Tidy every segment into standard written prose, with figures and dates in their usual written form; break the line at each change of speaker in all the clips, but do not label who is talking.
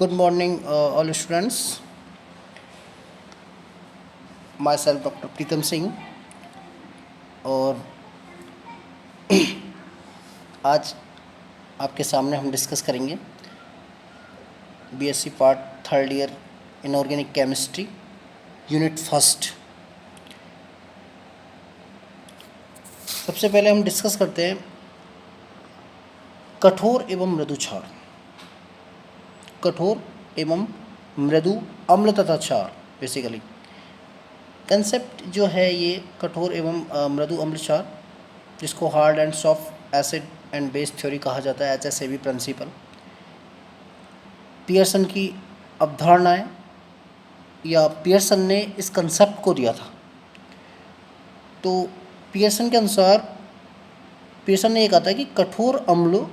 Good morning, all students. Myself, Dr. Pritam Singh, और आज आपके सामने हम डिस्कस करेंगे BSc part third year inorganic chemistry unit first. सबसे पहले हम डिस्कस करते हैं कठोर एवं मृदु क्षार। कठोर एवं मृदु अम्ल तथा क्षार, बेसिकली कंसेप्ट जो है ये कठोर एवं मृदु अम्ल क्षार, जिसको hard and soft acid and base theory कहा जाता है, HSAB प्रिंसिपल। पियर्सन की अवधारणाएं या पियर्सन ने इस कंसेप्ट को दिया था। तो पियर्सन के अनुसार पियर्सन ने ये कहा था कि कठोर अम्ल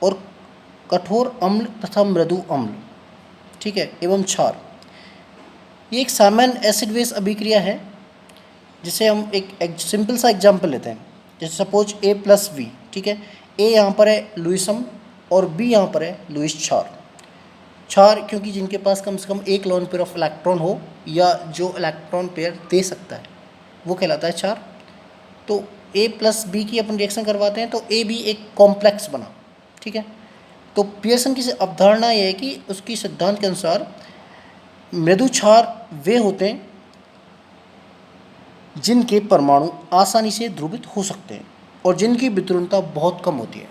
और कठोर अम्ल तथा मृदु अम्ल, ठीक है, एवं क्षार, ये एक सामान्य एसिड बेस अभिक्रिया है। जिसे हम एक सिंपल सा एग्जांपल लेते हैं, जैसे सपोज A+B, ठीक है। A यहाँ पर है लुईसम और B यहाँ पर है लुईस क्षार। क्षार क्योंकि जिनके पास कम से कम एक लोन पेयर ऑफ इलेक्ट्रॉन हो या जो इलेक्ट्रॉन पेयर दे सकता है वो कहलाता है क्षार। तो A+B की अपन रिएक्शन करवाते हैं तो AB एक कॉम्प्लेक्स बना, ठीक है। तो पियर्सन की अवधारणा यह है कि उसकी सिद्धांत के अनुसार मृदु क्षार वे होते हैं जिनके परमाणु आसानी से ध्रुवित हो सकते हैं और जिनकी वितरणता बहुत कम होती है।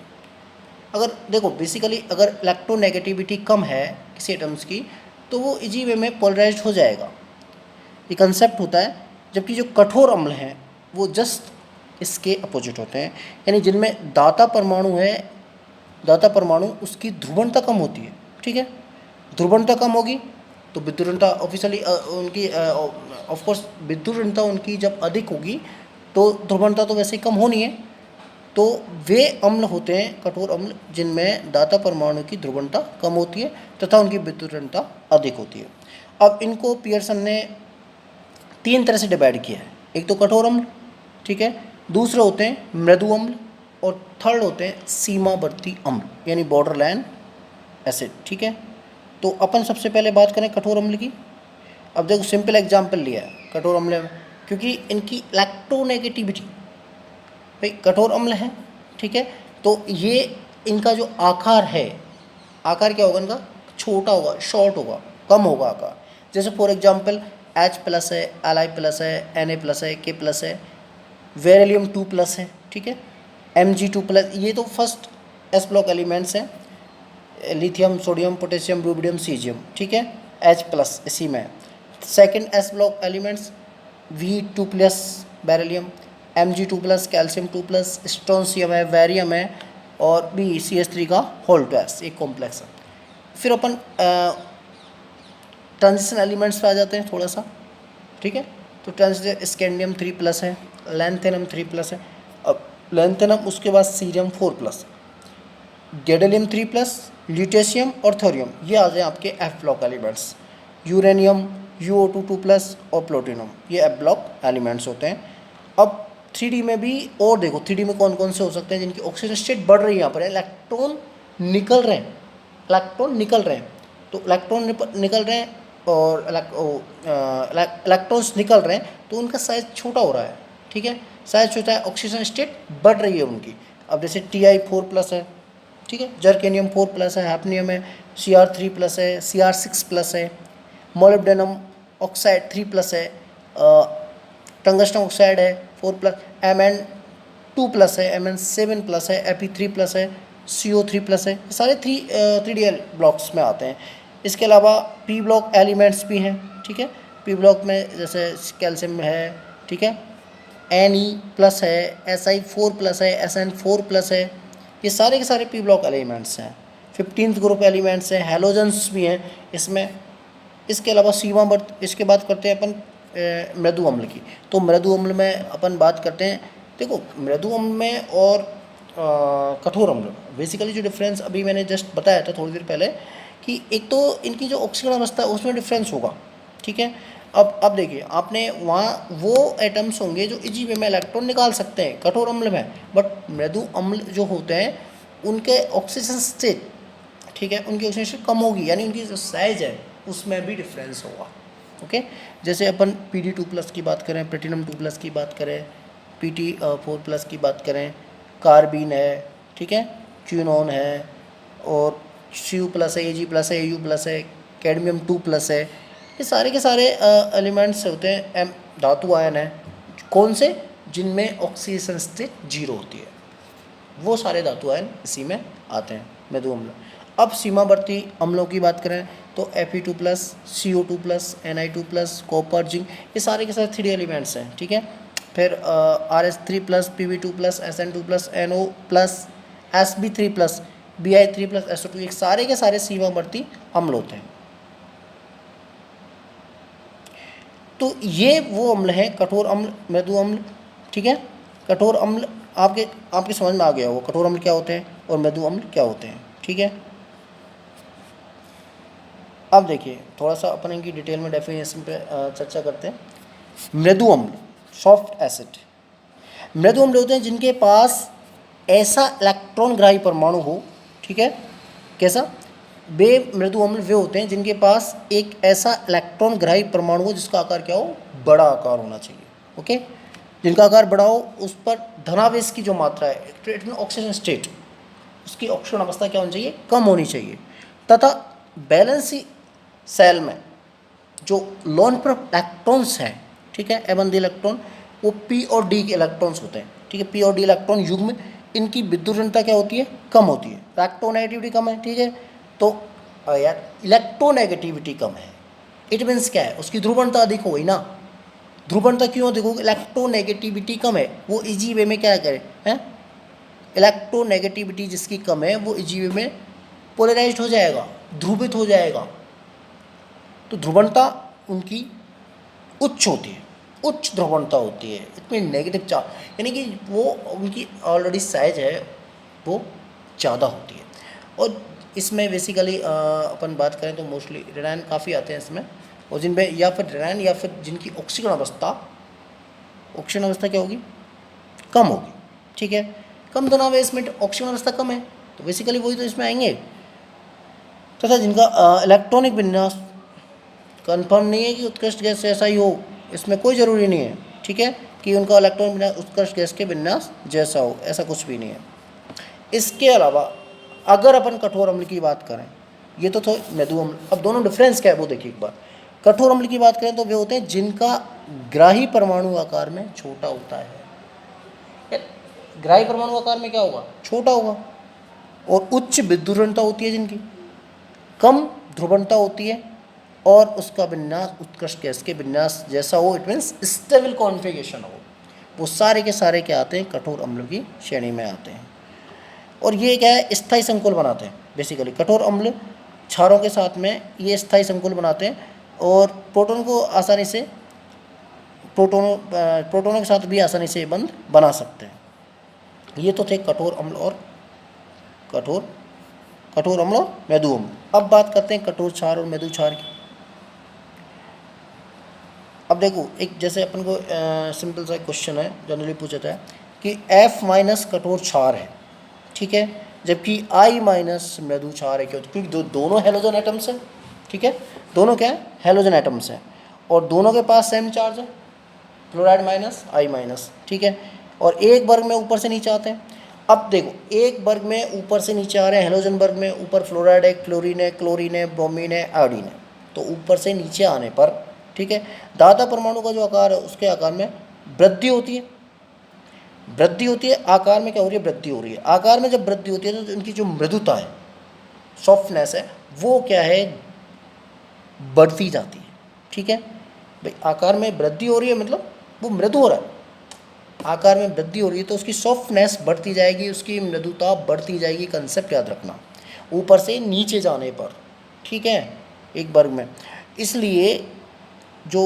अगर देखो बेसिकली अगर इलेक्ट्रोनेगेटिविटी कम है किसी एटम्स की तो वो इजी वे में पोलराइज्ड हो जाएगा, ये कंसेप्ट होता है। जबकि जो कठोर अम्ल हैं वो जस्ट इसके अपोजिट होते हैं, यानी जिनमें दाता परमाणु है, दाता परमाणु उसकी ध्रुवणता कम होती है, ठीक है। ध्रुवणता कम होगी तो विद्युरणता ऑफिशियली उनकी ऑफ कोर्स विद्युरणता उनकी जब अधिक होगी तो ध्रुवणता तो वैसे ही कम होनी है। तो वे अम्ल होते हैं कठोर अम्ल जिनमें दाता परमाणु की ध्रुवणता कम होती है तथा उनकी विद्युरणता अधिक होती है। अब इनको पियर्सन ने तीन तरह से डिवाइड किया है। एक तो कठोर अम्ल, ठीक है, दूसरे होते हैं मृदु अम्ल और थर्ड होते हैं सीमावर्ती अम्ल यानी बॉर्डर लाइन एसिड, ठीक है। तो अपन सबसे पहले बात करें कठोर अम्ल की। अब देखो सिंपल एग्जांपल लिया है कठोर अम्ल में, क्योंकि इनकी इलेक्ट्रोनेगेटिविटी, भाई कठोर अम्ल है, ठीक है, तो ये इनका जो आकार है, आकार क्या होगा इनका, छोटा होगा, शॉर्ट होगा, कम होगा आकार। जैसे फॉर एग्जांपल H+ है, Li+ है, Na+ है, K+ है, बेरिलियम 2+ है, ठीक है, Mg2+, ये तो फर्स्ट S ब्लॉक एलिमेंट्स हैं, lithium, sodium, potassium, rubidium, caesium, ठीक है, H+ इसी में। Second S block elements V2+ beryllium, Mg2+, calcium 2+, strontium है, वेरियम है और BCH3 का होल ट्वाइस, एक कॉम्प्लेक्स है। फिर अपन ट्रांजिशन एलिमेंट्स पे आ जाते हैं थोड़ा सा, ठीक है। तो ट्रांजिशन स्कैंडियम 3+ है, लैंथेनम 3+ है, अब लैंथेनम उसके बाद सीरियम 4+, गैडोलियम 3+, ल्यूटेशियम और थोरियम, ये आ जाए आपके F block elements. Uranium, UO2 2+ और प्लूटोनियम, ये F ब्लॉक एलिमेंट्स होते हैं। अब 3D में भी और देखो 3D में कौन कौन से हो सकते हैं जिनकी ऑक्सीजन स्टेट बढ़ रही है, यहाँ पर इलेक्ट्रॉन निकल रहे हैं, इलेक्ट्रॉन निकल रहे हैं, तो इलेक्ट्रॉन निकल रहे हैं और इलेक्ट्रॉन्स निकल रहे हैं तो उनका साइज छोटा हो रहा है, ठीक है, साइज छोटा है, ऑक्सीजन स्टेट बढ़ रही है उनकी। अब जैसे Ti4+ है, ठीक है, जर्केनियम 4+ है, हैफनियम है, Cr3+ है, Cr6+ है, मोलिब्डेनम ऑक्साइड 3+ है, टंगस्टन ऑक्साइड है 4+, Mn2+ है, Mn7+ है, Fe3+ है, CO3+ है, सारे 3D ब्लॉक्स में आते हैं। इसके अलावा P ब्लॉक एलिमेंट्स भी हैं, ठीक है। P ब्लॉक में जैसे कैल्शियम है, ठीक है, Ne+ है, Si4+ है, Sn4+ है, ये सारे के सारे P ब्लॉक एलिमेंट्स हैं। 15th ग्रुप एलिमेंट्स हैं, हैलोजेंस भी हैं इसमें। इसके अलावा सीमावर्त, इसके बात करते हैं अपन मृदु अम्ल की। तो मृदु अम्ल में अपन बात करते हैं, देखो मृदु अम्ल में और कठोर अम्ल बेसिकली जो डिफरेंस अभी मैंने जस्ट बताया था थोड़ी देर पहले कि एक तो इनकी जो ऑक्सीजन अवस्था है उसमें डिफरेंस होगा, ठीक है। अब देखिए आपने वहाँ वो एटम्स होंगे जो इजी वे में इलेक्ट्रॉन निकाल सकते हैं कठोर अम्ल में, बट मृदु अम्ल जो होते हैं उनके ऑक्सीजन स्टेट, ठीक है, उनकी ऑक्सीडेशन कम होगी, यानी उनकी जो साइज है उसमें भी डिफरेंस होगा। ओके, जैसे अपन Pd2+ की बात करें, प्लेटिनम 2+ की बात करें, Pt4+ की बात करें, कार्बिन है, ठीक है, क्यूनोन है, और Cu+ है, Ag+ है, Au+ है, कैडमियम 2+ है, ये सारे के सारे एलिमेंट्स होते हैं, धातु आयन है, कौन से, जिनमें ऑक्सीडेशन स्टेट 0 होती है, वो सारे धातु आयन इसी में आते हैं, मृदु अम्ल। अब सीमावर्ती अम्लों की बात करें तो Fe2+, CO2+, Ni2+, copper, zinc, ये सारे के सारे 3 एलिमेंट्स हैं, ठीक है। फिर Rs3+, Pb2+, Sn2+, NO+, Sb3+, Bi3+, SO2, ये सारे के सारे सीमावर्ती अम्ल होते हैं। तो ये वो अम्ल हैं, कठोर अम्ल, मृदु अम्ल, ठीक है। कठोर अम्ल आपके समझ में आ गया होगा कठोर अम्ल क्या होते हैं और मृदु अम्ल क्या होते हैं, ठीक है। अब देखिए थोड़ा सा अपन इनकी डिटेल में डेफिनेशन पे चर्चा करते हैं। मृदु अम्ल, सॉफ्ट एसिड, मृदु अम्ल होते हैं जिनके पास ऐसा इलेक्ट्रॉन ग्राही परमाणु हो, ठीक है। कैसा, वे मृदु अम्ल वे होते हैं जिनके पास एक ऐसा इलेक्ट्रॉन ग्राही परमाणु हो जिसका आकार क्या हो, बड़ा आकार होना चाहिए। ओके, जिनका आकार बड़ा हो, उस पर धनावेश की जो मात्रा है, ऑक्सीजन स्टेट, उसकी ऑक्सीजन अवस्था क्या होनी चाहिए, कम होनी चाहिए, तथा बैलेंसी सेल में जो लोन पर इलेक्ट्रॉन्स हैं, ठीक है, एवं इलेक्ट्रॉन, वो P और D के इलेक्ट्रॉन्स होते हैं, ठीक है। P और D इलेक्ट्रॉन युग्म, इनकी विद्युत ऋणता क्या होती है, कम होती है, इलेक्ट्रोनेगेटिविटी कम है, ठीक है। तो यार इलेक्ट्रोनेगेटिविटी कम है, इट मीन्स क्या है, उसकी ध्रुवणता अधिक हो गई ना। ध्रुवणता क्यों अधिक होगी, इलेक्ट्रोनेगेटिविटी कम है, वो इजी वे में क्या करे हैं, इलेक्ट्रोनेगेटिविटी जिसकी कम है वो इजी वे में पोलराइज्ड हो जाएगा, ध्रुवित हो जाएगा। तो ध्रुवणता उनकी उच्च होती है, उच्च ध्रुवणता होती है, इसमें नेगेटिव चार्ज, यानी कि वो उनकी ऑलरेडी साइज है वो ज़्यादा होती है। और इसमें बेसिकली अपन बात करें तो मोस्टली रेनान काफ़ी आते हैं इसमें, और जिनमें या फिर रेनान या फिर जिनकी ऑक्सीजन अवस्था क्या होगी, कम होगी, ठीक है। कम धनावेश में ऑक्सीजन अवस्था कम है, तो बेसिकली वही तो इसमें आएंगे। तथा जिनका इलेक्ट्रॉनिक विन्यास कन्फर्म नहीं है कि उत्कृष्ट गैस ऐसा ही हो, इसमें कोई ज़रूरी नहीं है, ठीक है, कि उनका इलेक्ट्रॉनिक विन्यास उत्कृष्ट गैस के विन्यास जैसा हो, ऐसा कुछ भी नहीं है। इसके अलावा अगर अपन कठोर अम्ल की बात करें, ये तो मृदु अम्ल, अब दोनों डिफरेंस क्या है वो देखिए एक बार। कठोर अम्ल की बात करें तो वे होते हैं जिनका ग्राही परमाणु आकार में छोटा होता है, ग्राही परमाणु आकार में क्या होगा, छोटा होगा, और उच्च विद्युत ऋणता होती है जिनकी, कम ध्रुवणता होती है, और उसका विन्यास उत्कृष्ट गैस के विन्यास जैसा हो, इट मीन्स स्टेबल कॉन्फ़िगरेशन हो, वो सारे के सारे क्या आते हैं, कठोर अम्ल की श्रेणी में आते हैं। और ये क्या है, स्थायी संकुल बनाते हैं। बेसिकली कठोर अम्ल क्षारों के साथ में ये स्थायी संकुल बनाते हैं, और प्रोटॉन को आसानी से प्रोटोनों के साथ भी आसानी से बंध बना सकते हैं। ये तो थे कठोर अम्ल और मृदु अम्ल। अब बात करते हैं कठोर क्षार और मृदु क्षार की। अब देखो एक जैसे अपन को सिंपल सा क्वेश्चन है, जनरली पूछा जाता है कि F- कठोर क्षार है, ठीक है, जबकि I- मृदु क्षार है, क्यों, क्योंकि दोनों हेलोजन एटम्स हैं, ठीक है, दोनों क्या है, हेलोजन एटम्स हैं, और दोनों के पास सेम चार्ज है, फ्लोराइड -I-, ठीक है, और एक वर्ग में ऊपर से नीचे आते हैं। अब देखो एक वर्ग में ऊपर से नीचे आ रहे हैं, हेलोजन वर्ग में ऊपर फ्लोराइड है, फ्लोरीन है, क्लोरीन है, ब्रोमीन है, आयोडीन है, तो ऊपर से नीचे आने पर, ठीक है, दाता परमाणु का जो आकार है उसके आकार में वृद्धि होती है, आकार में क्या हो रही है, वृद्धि हो रही है। आकार में जब वृद्धि होती है तो इनकी जो मृदुता है, सॉफ्टनेस है, वो क्या है, बढ़ती जाती है, ठीक है भाई। आकार में वृद्धि हो रही है मतलब वो मृदु हो रहा है, आकार में वृद्धि हो रही है तो उसकी सॉफ्टनेस बढ़ती जाएगी, उसकी मृदुता बढ़ती जाएगी, कंसेप्ट याद रखना, ऊपर से नीचे जाने पर, ठीक है, एक वर्ग में। इसलिए जो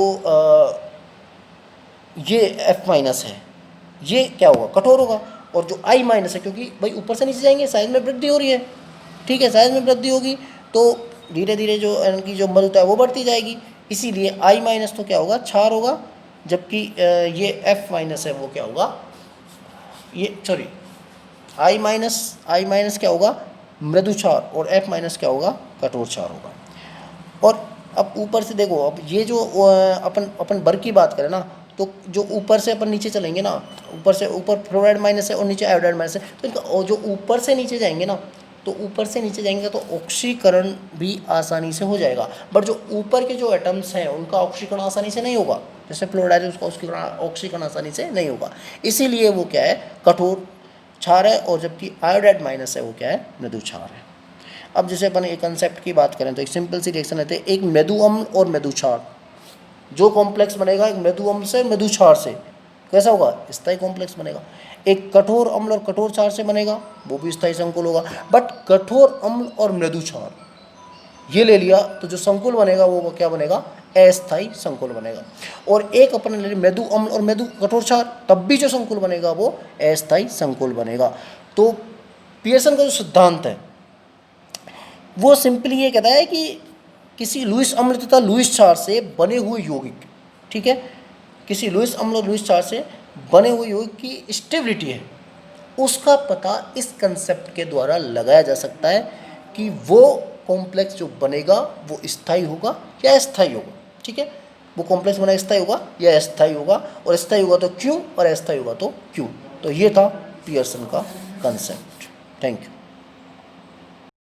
ये F- है, ये क्या होगा, कठोर होगा, और जो I- है, क्योंकि भाई ऊपर से नीचे जाएंगे, साइज में वृद्धि हो रही है, ठीक है, साइज में वृद्धि होगी तो धीरे धीरे जो इनकी जो मृदुता है वो बढ़ती जाएगी, इसीलिए I- तो क्या होगा, क्षार होगा, जबकि ये F- है वो क्या होगा, ये सॉरी I- क्या होगा, मृदु क्षार और F माइनस क्या होगा, कठोर क्षार होगा। और अब ऊपर से देखो, अब ये जो अपन वर्ग की बात करें ना, तो जो ऊपर से अपन नीचे चलेंगे ना, ऊपर से ऊपर फ्लोराइड माइनस है और नीचे आयोडाइड माइनस है, तो इनका जो ऊपर से नीचे जाएंगे ना, तो ऊपर से नीचे जाएंगे तो ऑक्सीकरण भी आसानी से हो जाएगा। बट जो ऊपर के जो एटम्स हैं उनका ऑक्सीकरण आसानी से नहीं होगा, जैसे फ्लोराइड उसका ऑक्सीकरण आसानी से नहीं होगा, इसीलिए वो क्या है, कठोर क्षार है, और जबकि आयोडाइड माइनस है वो क्या है, मृदु क्षार है। अब जैसे अपन एक कंसेप्ट की बात करें तो एक सिंपल सी रिएक्शन लेते हैं, एक मृदु अम्ल और मृदु क्षार, जो कॉम्प्लेक्स बनेगा एक मृदु अम्ल से मृदु क्षार से, कैसा होगा, स्थायी कॉम्प्लेक्स बनेगा। एक कठोर अम्ल और कठोर क्षार से बनेगा, वो भी स्थायी संकुल होगा। बट कठोर अम्ल और मृदु क्षार ये ले लिया तो जो संकुल बनेगा वो क्या बनेगा, अस्थायी संकुल बनेगा। और एक अपन ले मृदु अम्ल और मृदु कठोर क्षार, तब भी जो संकुल बनेगा वो अस्थायी संकुल बनेगा। तो पियर्सन का जो सिद्धांत है वो सिंपली ये कहता है कि किसी लुईस अम्ल तथा लुईस क्षार से बने हुए यौगिक, ठीक है, किसी लुईस अम्ल और लुईस क्षार से बने हुए यौगिक की स्टेबिलिटी है, उसका पता इस कंसेप्ट के द्वारा लगाया जा सकता है कि वो कॉम्प्लेक्स जो बनेगा वो स्थायी होगा या अस्थायी होगा। ठीक है, वो कॉम्प्लेक्स बना स्थायी होगा या अस्थायी होगा, और स्थायी होगा तो क्यों और अस्थायी होगा तो क्यों। तो ये था पियर्सन का कंसेप्ट। Thank you.